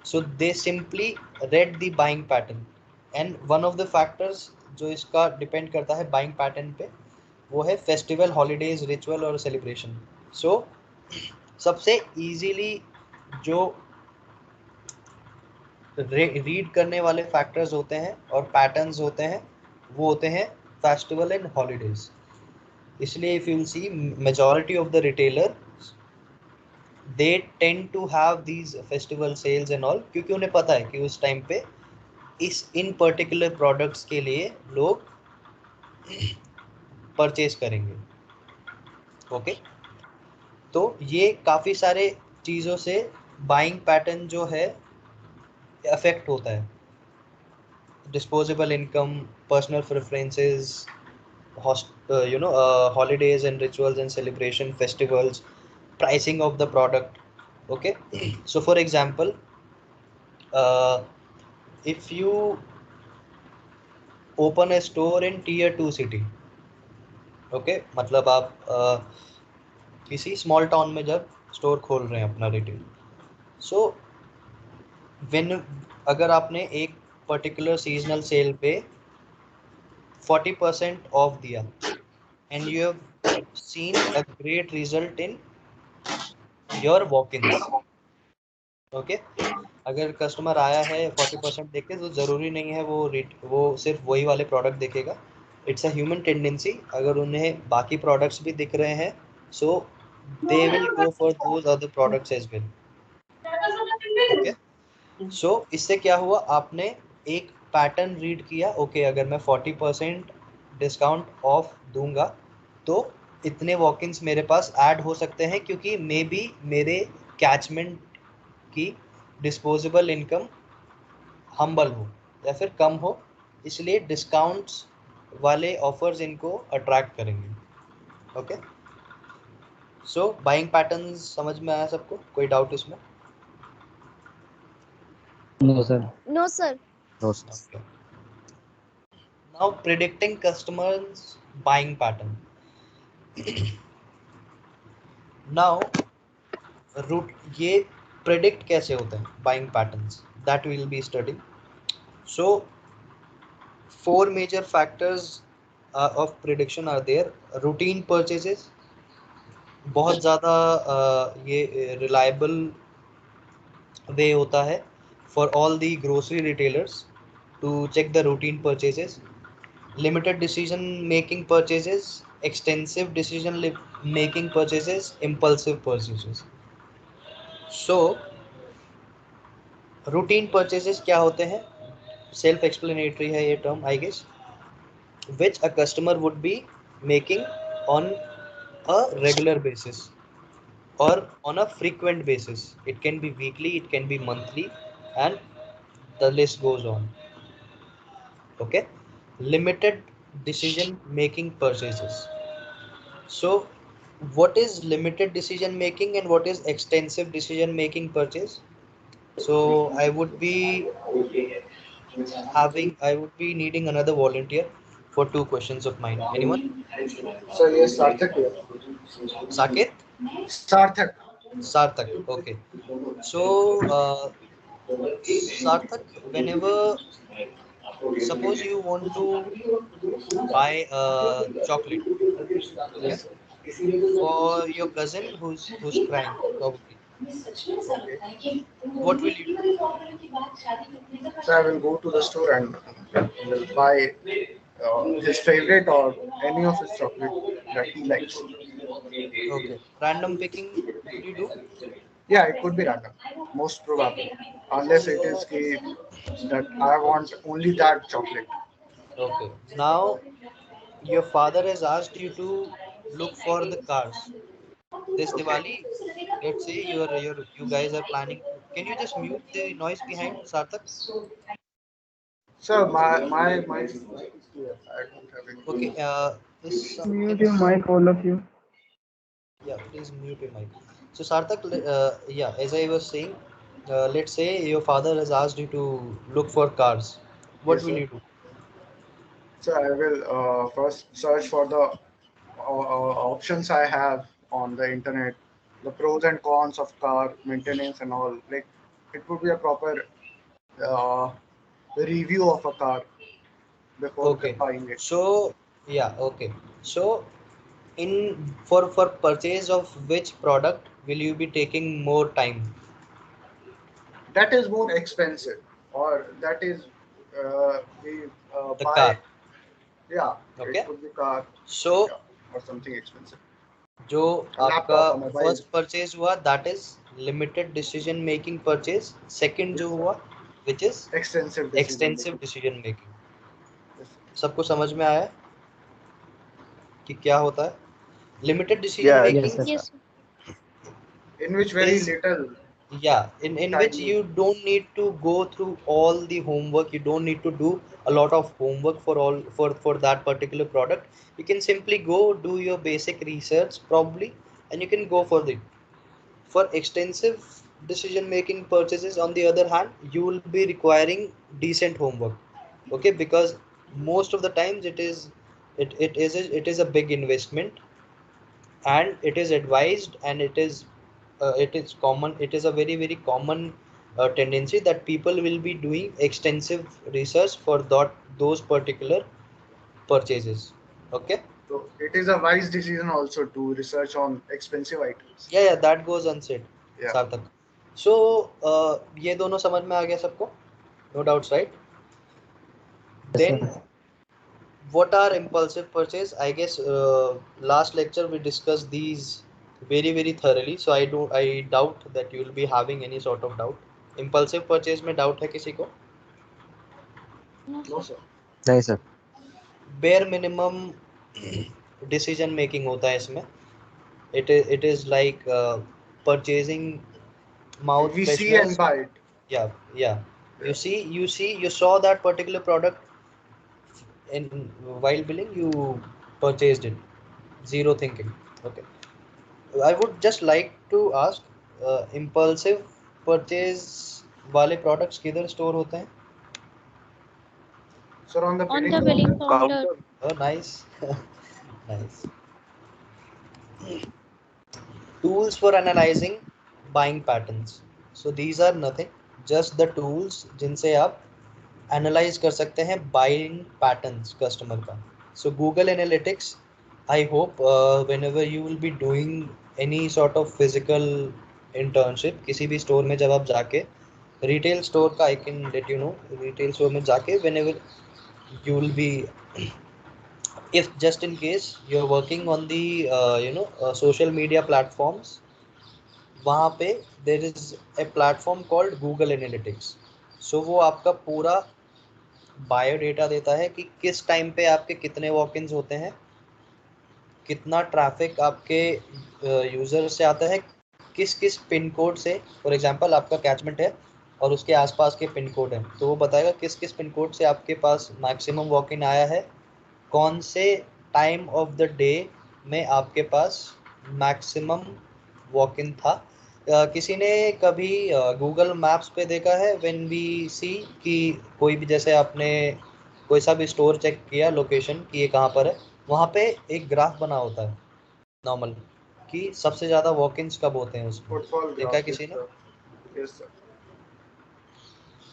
So they simply read the buying pattern. And one of the factors जो इसका डिपेंड करता है बाइंग पैटर्न पे वो है फेस्टिवल, हॉलीडेज, रिचुअल और सेलिब्रेशन. सो सबसे इजीली जो रीड करने वाले फैक्टर्स होते हैं और पैटर्न्स होते हैं वो होते हैं फेस्टिवल एंड हॉलीडेज. इसलिए if you will see majority of the retailer they tend to have these festival sales and all, क्योंकि उन्हें पता है कि उस टाइम पे इन पर्टिकुलर प्रोडक्ट्स के लिए लोग परचेज करेंगे. ओके, तो ये काफ़ी सारे चीज़ों से बाइंग पैटर्न जो है अफेक्ट होता है. Disposable income, personal preferences, holidays and rituals and celebration, festivals, pricing of the product. Okay, so for example, if you open a store in tier 2 city, okay, मतलब आप किसी स्मॉल टाउन में जब store खोल रहे हैं अपना रिटेल, सो अगर आपने एक पर्टिकुलर सीजनल सेल पे 40% ऑफ दिया and you have seen a great result in your walk-ins. Okay, अगर कस्टमर आया है 40% देके तो ज़रूरी नहीं है वो सिर्फ वही वाले प्रोडक्ट देखेगा. It's a human tendency. अगर उन्हें बाकी प्रोडक्ट्स भी दिख रहे हैं so they will go for those other products as well. Okay, so इससे क्या हुआ, आपने एक पैटर्न रीड किया. ओके, अगर मैं 40% डिस्काउंट ऑफ दूंगा तो इतने वॉक-इन्स मेरे पास ऐड हो सकते हैं, क्योंकि मे बी मेरे कैचमेंट की डिस्पोजेबल इनकम हम्बल हो या फिर कम हो, इसलिए डिस्काउंट्स वाले ऑफर्स इनको अट्रैक्ट करेंगे. ओके, सो बाइंग पैटर्न्स समझ में आया सबको? कोई डाउट इसमें? No, sir. No, sir. No, sir. Now predicting customers buying pattern. Now root ये predict कैसे होते हैं buying patterns, that we will be studying. So four major factors of prediction are there. Routine purchases, बहुत ज़्यादा ये reliable way होता है for all the grocery retailers to check the routine purchases. Limited decision making purchases, extensive decision making purchases, impulsive purchases. So routine purchases क्या होते हैं? Self explanatory है ये term I guess, which a customer would be making on a regular basis or on a frequent basis. It can be weekly, it can be monthly, and the list goes on. Okay, limited decision making purchases. So what is limited decision making and what is extensive decision making purchase? So I would be needing another volunteer for two questions of mine. Anyone? So yes, Sarthak here. Saket? Sarthak. Sarthak. Okay. So Sarthak, whenever suppose you want to buy a chocolate, okay, for your cousin who's crying probably, what will you do? So I will go to the store and will buy his favorite or any of his chocolate that he likes. Okay, random picking will you do? Yeah, it could be random, most probably, unless it is that I want only that chocolate. Okay, now your father has asked you to look for the cars this Okay. Diwali. Let's say you guys are planning to. Can you just mute the noise behind, Sarthak? So my is clear. I don't have any. Okay, Mute can you your mic, all of you. yeah, please mute your mic. So Sarthak, yeah, as I was saying, let's say your father has asked you to look for cars. What Yes, will sir. you do? So I will first search for the options I have on the internet, the pros and cons of car maintenance and all. Like it would be a proper uh, review of a car before Okay, buying it. so yeah, okay. So in for purchase of which product will you be taking more time? That is more expensive, or that is we The buy. car. Yeah, it Okay. could be car, So yeah, or something expensive. जो A आपका laptop, a mobile. First purchase हुआ that is limited decision making purchase, second जो Yes, sir. हुआ which is Extensive decision extensive making. Decision making. Yes, sir. सबको समझ में आया कि क्या होता है limited decision Yeah, Yes, making? sir. Yes. In which very Is little yeah, in which time you you. don't need to go through all the homework, you don't need to do a lot of homework for all for that particular product. You can simply go do your basic research probably, and you can go for it. For extensive decision making purchases on the other hand, you will be requiring decent homework. Okay, because most of the times it is a big investment, and it is advised, and it is common, it is a very common tendency that people will be doing extensive research for those particular purchases. Okay. So it is a wise decision also to research on expensive items. Yeah, that goes unsaid, Yeah. सार्थक. So ये दोनों समझ में आ गया सबको? No doubts, right? Yes, Then sir. what are impulsive purchase? I guess last lecture we discussed these very thoroughly, so I doubt that you will be having any sort of doubt. Impulsive purchase में doubt है किसी को? No, No, sir. sir. नहीं sir. Bare minimum decision making होता है इसमें. It is like purchasing mouth We see and fresheners. buy it. Yeah. Yeah. You saw that particular product in while billing, you purchased it, zero thinking. Okay, I would just like to ask, impulsive purchase वाले products किधर store होते हैं? Sir, on the On billing the billing counter. counter. Oh, nice. Nice. Tools for analyzing buying patterns. So these are nothing, just the tools जिनसे आप analyse कर सकते हैं buying patterns customer का. सो Google analytics, I hope whenever you will be doing any sort of physical internship किसी भी store में, जब आप जाके रिटेल स्टोर का, I can let you know, retail store में जाके whenever you will be, if just in case you're working on the social media platforms, वहाँ पे there is a platform called Google Analytics. So वो आपका पूरा biodata देता है कि किस टाइम पे आपके कितने वॉक इन्स होते हैं, कितना ट्रैफिक आपके यूज़र से आता है, किस किस पिन कोड से. फॉर एग्जांपल आपका कैचमेंट है और उसके आसपास के पिन कोड हैं, तो वो बताएगा किस किस पिन कोड से आपके पास मैक्सिमम वॉक इन आया है, कौन से टाइम ऑफ द डे में आपके पास मैक्सिमम वॉक इन था. किसी ने कभी गूगल मैप्स पे देखा है व्हेन वी सी कि कोई भी, जैसे आपने कोई सा भी स्टोर चेक किया लोकेशन कि ये कहाँ पर है, वहाँ पे एक ग्राफ बना होता है नॉर्मल कि सबसे ज़्यादा वॉक इन्स कब होते हैं उसमें. Footfall देखा है graph. किसी Yes, ने? sir. Yes, sir.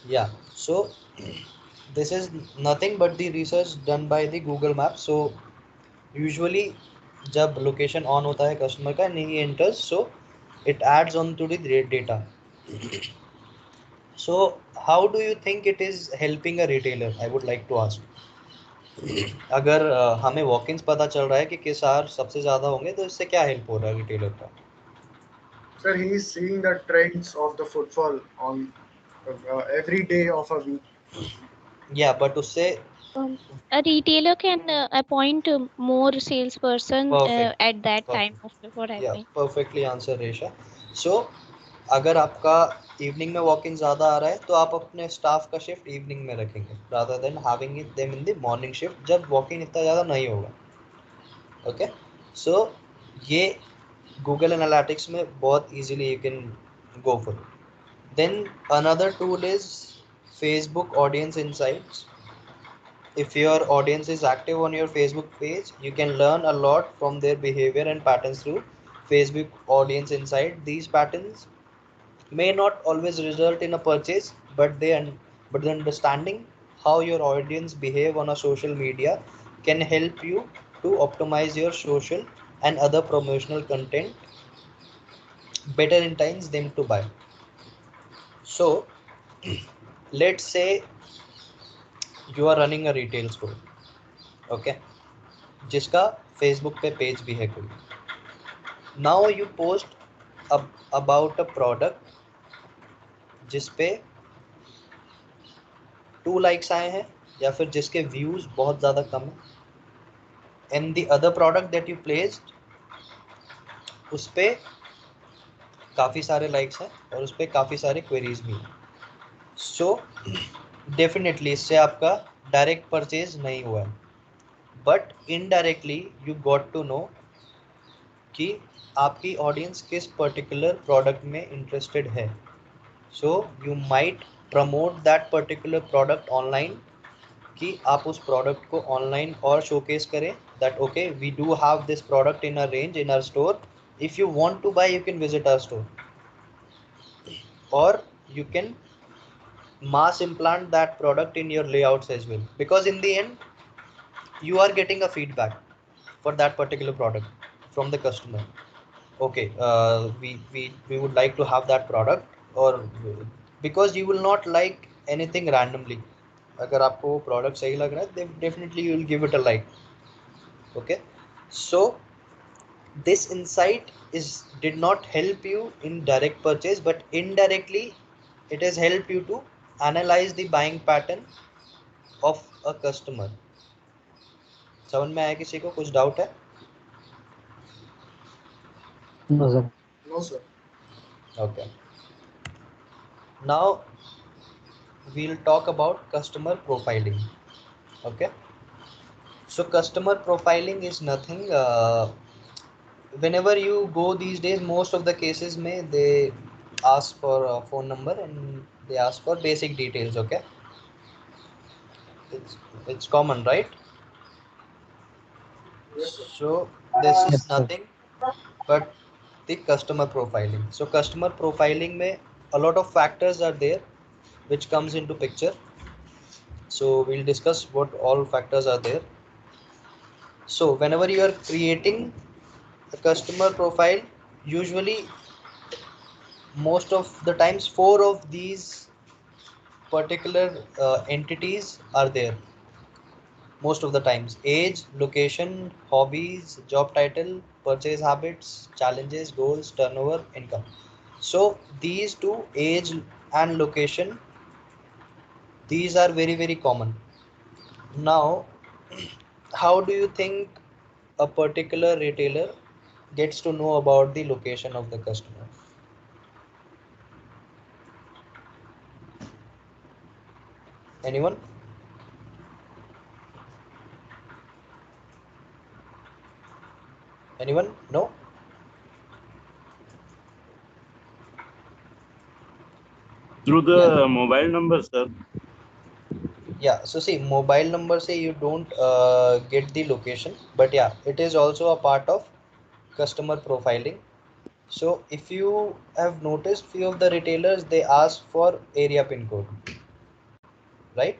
Yeah, so this is nothing but the research done by the Google Maps. So usually जब लोकेशन ऑन होता है कस्टमर का, नहीं enters, so it adds on to the data. So how do you think it is helping a retailer, I would like to ask. अगर हमें walk इन्स पता चल रहा है कि किस आर सबसे ज़्यादा होंगे, तो इससे क्या हेल्प हो रहा है रिटेलर का? Sir, he is seeing the trends of the footfall on every day of a week. या बट उससे A retailer can appoint more salesperson perfect, at that time of for या having. परफेक्टली आंसर रेशा. सो अगर आपका evening में walk in ज़्यादा आ रहा है, तो आप अपने स्टाफ का शिफ्ट इवनिंग में रखेंगे rather than having it them in the morning shift, जब वॉक इन इतना ज़्यादा नहीं होगा. ओके, सो ये गूगल एनालिटिक्स में बहुत easily you can go for. Then another tool is Facebook audience insights. If your audience is active on your Facebook page, you can learn a lot from their behavior and patterns through Facebook audience insight. These patterns may not always result in a purchase, but but the understanding how your audience behave on a social media can help you to optimize your social and other promotional content better entice them to buy. So let's say you are running a retail store, okay, जिसका Facebook पे page भी है कोई. Now you post about a product जिस पे 2 likes आए हैं या फिर जिसके व्यूज बहुत ज़्यादा कम है, and the other product that you placed उस पे काफ़ी सारे लाइक्स हैं और उस पे काफ़ी सारे क्वेरीज भी हैं. सो डेफिनेटली इससे आपका डायरेक्ट परचेज नहीं हुआ है, but indirectly you got to know कि आपकी ऑडियंस किस पर्टिकुलर प्रोडक्ट में इंटरेस्टेड है. So you might promote that particular product online, कि आप उस प्रोडक्ट को ऑनलाइन और शोकेस करें that okay we do have this product in our range in our store, if you want to buy you can visit our store, और you can mass implant that product in your layouts as well, because in the end you are getting a feedback for that particular product from the customer. Okay, we would like to have that product, or because you will not like anything randomly. अगर आपको वो product सही लग रहा है, then definitely you will give it a like. Okay, so this insight is did not help you in direct purchase, but indirectly it has helped you to analyze the buying pattern of a customer. समझ में आया किसी को? कुछ doubt है? No, sir. No, sir. Okay, now we'll talk about customer profiling. Okay, so customer profiling is nothing, whenever you go these days, most of the cases may they ask for a phone number and they ask for basic details. Okay, It's common, right? Yes, sir. So this Yes, is sir. nothing but the customer profiling. So customer profiling में a lot of factors are there which comes into picture. So we'll discuss what all factors are there. So whenever you are creating a customer profile, usually most of the times four of these particular entities are there. Most of the times: age, location, hobbies, job title, purchase habits, challenges, goals, turnover, income. So these two, age and location, these are very very common. Now how do you think a particular retailer gets to know about the location of the customer? Anyone? Anyone? No? Through Yeah. the mobile number, sir. Yeah, so see, mobile number say you don't get the location, but yeah, it is also a part of customer profiling. So if you have noticed, few of the retailers, they ask for area pin code, right?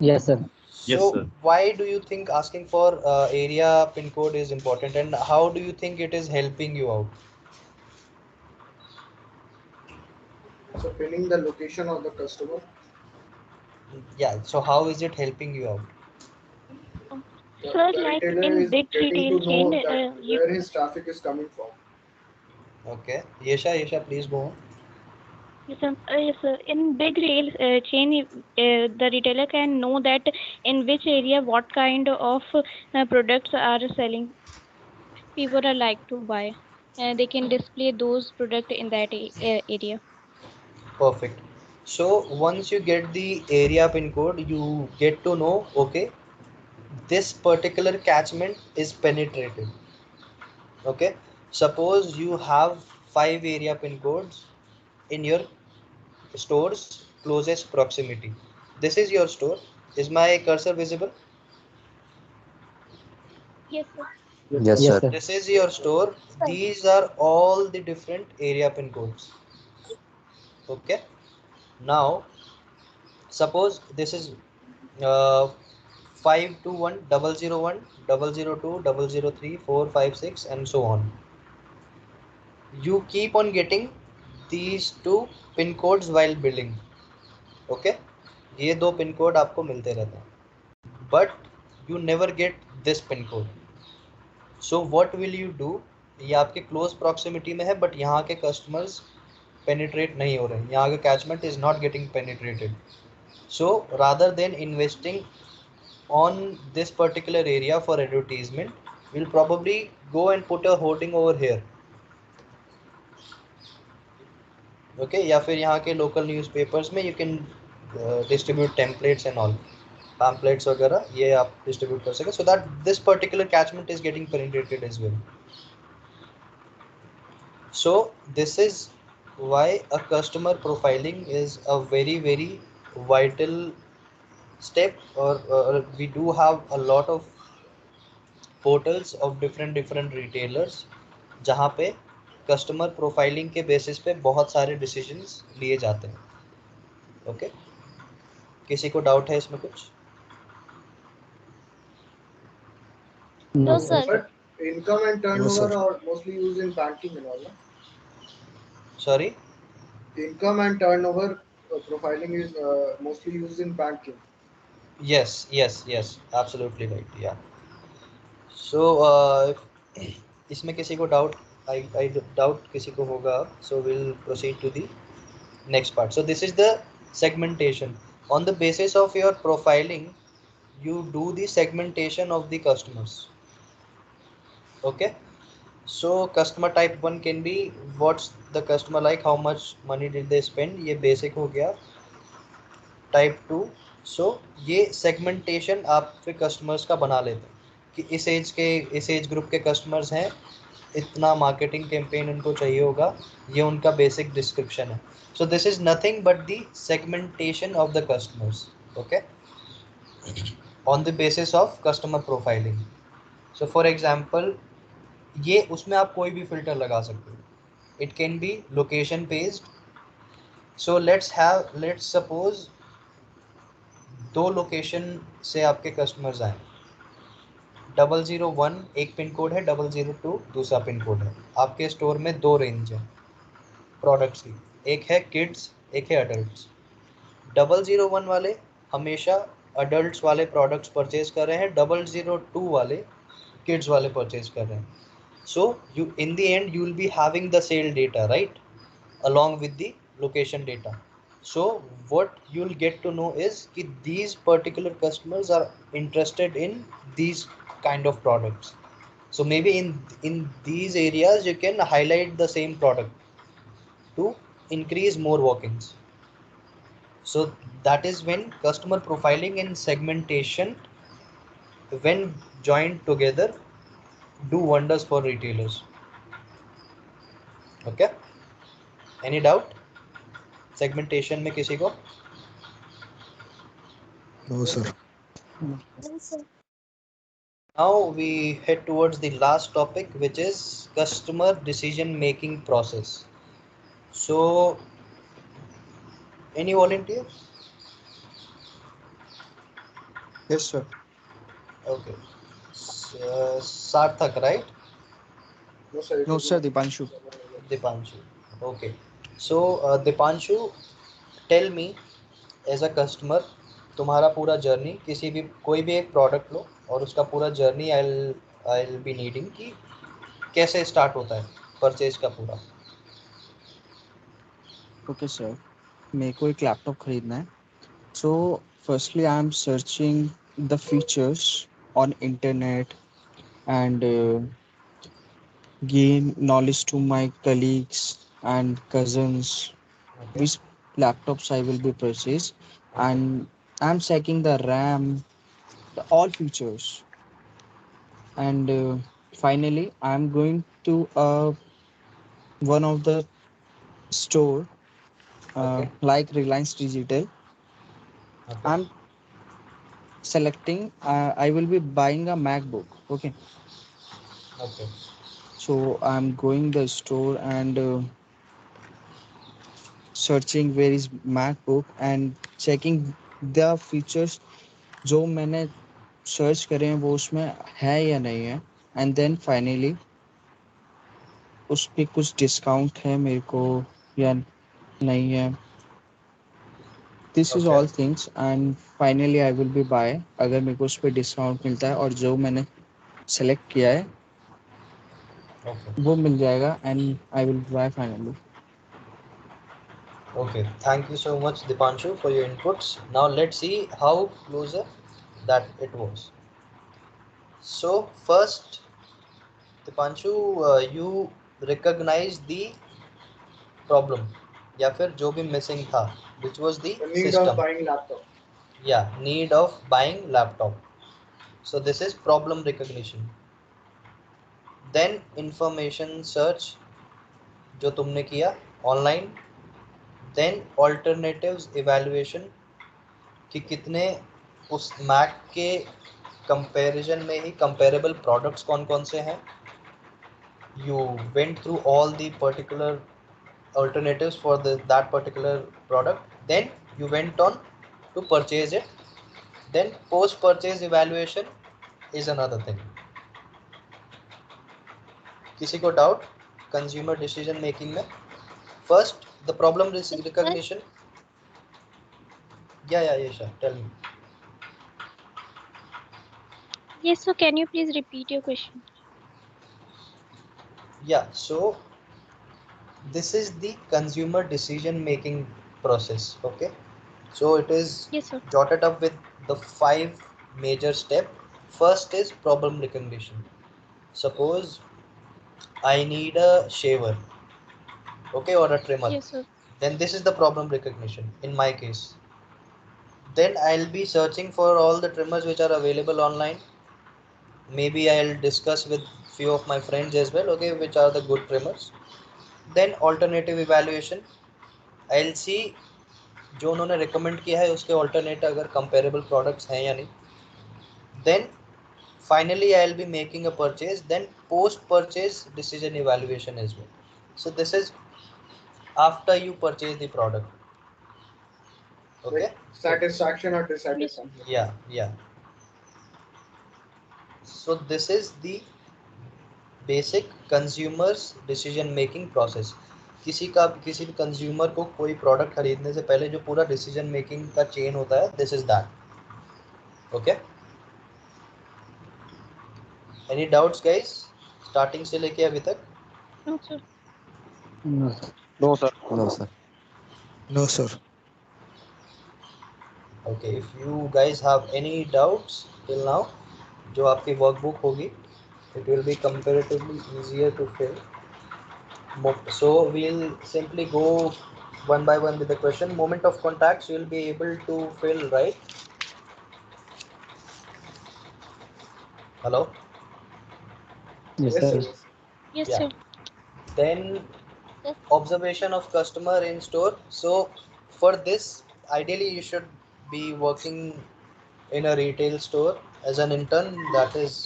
Yes, sir. Yes, So sir. why do you think asking for area pin code is important, and how do you think it is helping you out? So pinning the location of the customer. Yeah, so how is it helping you out? Sir, The like retailer in is big getting retail to chain, know that you where his traffic is coming from. Okay, Yesha, please go on. yes, sir. In big retail chain, the retailer can know that in which area what kind of products are selling. People are like to buy, and they can display those products in that area. Perfect. So once you get the area pin code, you get to know, okay, this particular catchment is penetrated. Okay, suppose you have 5 area pin codes in your store's closest proximity. This is your store. Is my cursor visible? Yes, sir. Yes, Yes, sir. sir. This is your store. Sir. These are all the different area pin codes. Okay, now suppose this is uh, 521 001 002 003 456 and so on. You keep on getting these two pin codes while billing. Okay, ये दो pin code आपको मिलते रहते हैं, but you never get this pin code. So what will you do? ये आपके close proximity में है, बट यहाँ के कस्टमर्स पेनिट्रेट नहीं हो रहे हैं, यहाँ का catchment is not getting penetrated. So rather than investing on this particular area for advertisement, we'll probably go and put a hoarding over here. Okay, या फिर यहाँ के local newspapers में you can distribute templates and all, pamphlets वगैरह ये आप distribute कर सके, so that this particular catchment is getting penetrated as well. So this is why a customer profiling is a very very vital step, or we do have a lot of portals of different retailers जहाँ पे customer profiling के basis पे बहुत सारे decisions लिए जाते हैं. Okay, किसी को डाउट है इसमें कुछ? No, No, sir. sir. But income and No, sir. turnover are mostly used in banking and all. No? Sorry? Income and turnover profiling is mostly used in banking. Yes, absolutely right. Yeah. So इसमें किसी को doubt, I doubt किसी को होगा. So we'll proceed to the next part. So this is the segmentation. On the basis of your profiling, you do the segmentation of the customers. Okay, so customer type 1 can be what's the customer like, how much money did they spend, ये basic हो गया. Type 2, सो ये segmentation आप फिर customers का बना लेते हैं कि इस एज ग्रुप के कस्टमर्स हैं, इतना मार्केटिंग कैंपेन उनको चाहिए होगा, ये उनका बेसिक डिस्क्रिप्शन है. सो this is nothing but the segmentation of the customers. Okay, on the basis of customer profiling. So for example, ये उसमें आप कोई भी filter लगा सकते हो. It can be location based. So let's suppose दो लोकेशन से आपके कस्टमर्स आए. 001 एक पिन कोड है, 002 दूसरा पिन कोड है. आपके स्टोर में दो रेंज है प्रोडक्ट्स की, एक है किड्स, एक है अडल्ट्स. 001 वाले हमेशा अडल्ट्स वाले प्रोडक्ट्स परचेज कर रहे हैं, 002 वाले किड्स वाले परचेज कर रहे हैं. So you in the end you will be having the sale data, right, along with the location data. So what you'll get to know is that these particular customers are interested in these kind of products. So maybe in these areas you can highlight the same product to increase more walk-ins. So that is when customer profiling and segmentation, when joined together, do wonders for retailers. Okay, any doubt segmentation में किसी को? No, sir. No, sir. Now we head towards the last topic, which is customer decision making process. So any volunteer? Yes, sir. Okay. Sarthak, right? No, sir. Dipanshu. Dipanshu. Okay. So Dipanshu, tell me, as a customer, तुम्हारा पूरा journey, किसी भी कोई भी एक product लो और उसका पूरा जर्नी I'll be needing कि कैसे स्टार्ट होता है परचेज का पूरा. ओके सर, मेरे को एक लैपटॉप खरीदना है. So firstly I am searching the features on internet and gain knowledge to my colleagues and cousins Okay. which laptops I will be purchased, and I'm checking the RAM, all features, and finally I'm going to one of the store Okay. like Reliance Digital. Okay. I'm selecting I will be buying a MacBook. Okay, Okay. so I'm going the store and searching where is MacBook and checking the features जो मैंने search करे हैं वो उसमें है या नहीं है, एंड देन फाइनली उस पे कुछ डिस्काउंट है मेरे को या नहीं है. This is Okay. All things and finally I will be buy. अगर मेरे को उस पर डिस्काउंट मिलता है और जो मैंने सेलेक्ट किया है Okay. वो मिल जाएगा and I will buy finally. Okay, thank you so much Dipanshu for your inputs. Now let's see how closer that it was. So first, Dipanshu, you recognize the problem या फिर जो भी missing था, which was the The need system. of buying laptop. Yeah, need of buying laptop. So this is problem recognition. Then information search जो तुमने किया online. Then alternatives evaluation कि कितने उस मैक के कंपैरिजन में ही कंपेरेबल प्रोडक्ट्स कौन कौन से हैं. You went through all the particular alternatives for that particular product, then you went on to purchase it. Then post purchase evaluation is another thing. किसी को डाउट कंज्यूमर डिसीजन मेकिंग में? First the problem recognition. Yeah, Yesha, tell me. Yes, so can you please repeat your question? Yeah, so this is the consumer decision making process. Okay, so it is Yes, sir. jotted up with the 5 major steps. First is problem recognition. Suppose I need a shaver, okay, or a trimmer. Yes, sir. Then this is the problem recognition in my case. Then I'll be searching for all the trimmers which are available online. Maybe I'll discuss with few of my friends as well, okay, which are the good trimmers. Then alternative evaluation, I'll see जो उन्होंने recommend किया है उसके alternate अगर comparable products हैं या नहीं. Then finally I'll be making a purchase, then post purchase decision evaluation as well. So this is after you purchase the product. Okay, Like satisfaction or dissatisfaction. yeah. So this is the basic consumers decision making process. किसी भी consumer को कोई product खरीदने से पहले जो पूरा decision making का चेन होता है, this is that. Okay, any doubts guys starting से लेके अभी तक? No, sir. No, sir. No, sir. No, sir. No, sir. Okay, if you guys have any doubts till now, जो आपकी वर्कबुक होगी, it will be comparatively easier to fill. So we'll simply go one by one with the question. Moment of contacts you'll be able to fill, right? Hello? Yes, Yes, sir. sir. Yes. Yes, Yeah. sir. Then observation of customer in store. So for this, ideally you should be working in a retail store as an intern. That is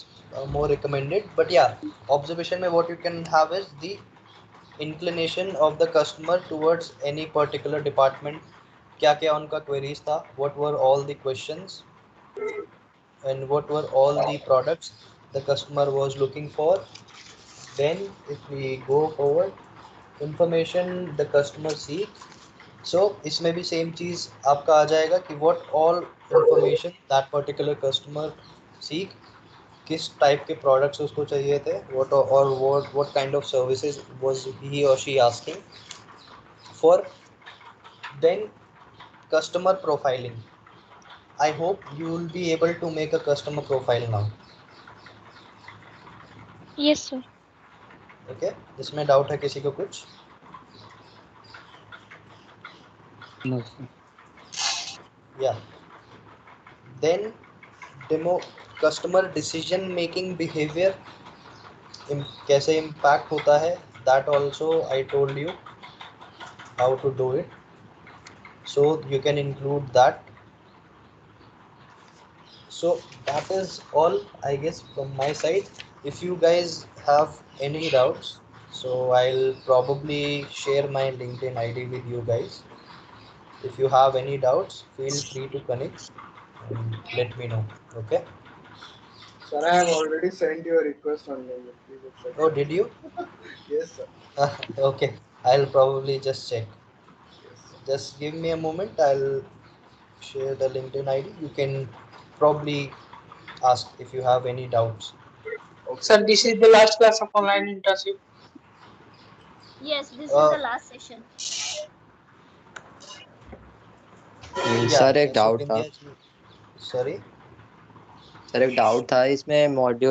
more recommended. But yeah, observation में what you can have is the inclination of the customer towards any particular department. क्या क्या उनका queries था, what were all the questions, and what were all the products the customer was looking for. Then if we go forward, information the customer seek. So इसमें भी same चीज़ आपका आ जाएगा कि what all information that particular customer seek, किस type के products उसको चाहिए थे, what kind of services was he or she asking for. Then customer profiling. I hope you will be able to make a customer profile now. Yes, sir. Okay, इसमें doubt है किसी को कुछ? No, sir. Yeah. Then demo customer decision making behavior कैसे impact होता है, that also I told you how to do it, so you can include that. So that is all I guess from my side. If you guys have any doubts, so I'll probably share my LinkedIn ID with you guys. If you have any doubts, feel free to connect and let me know. Okay. Sir, I have already sent you a request on LinkedIn. Please accept Oh, it. did you? Yes, sir. Okay, I'll probably just check. Yes, sir. Just give me a moment. I'll share the LinkedIn ID. You can probably ask if you have any doubts. Sir, this is the last class of online internship. Yes, this is Uh, the last session. yeah, sir एक so doubt था. Vindhya ji, sorry. Sir एक doubt था इसमें module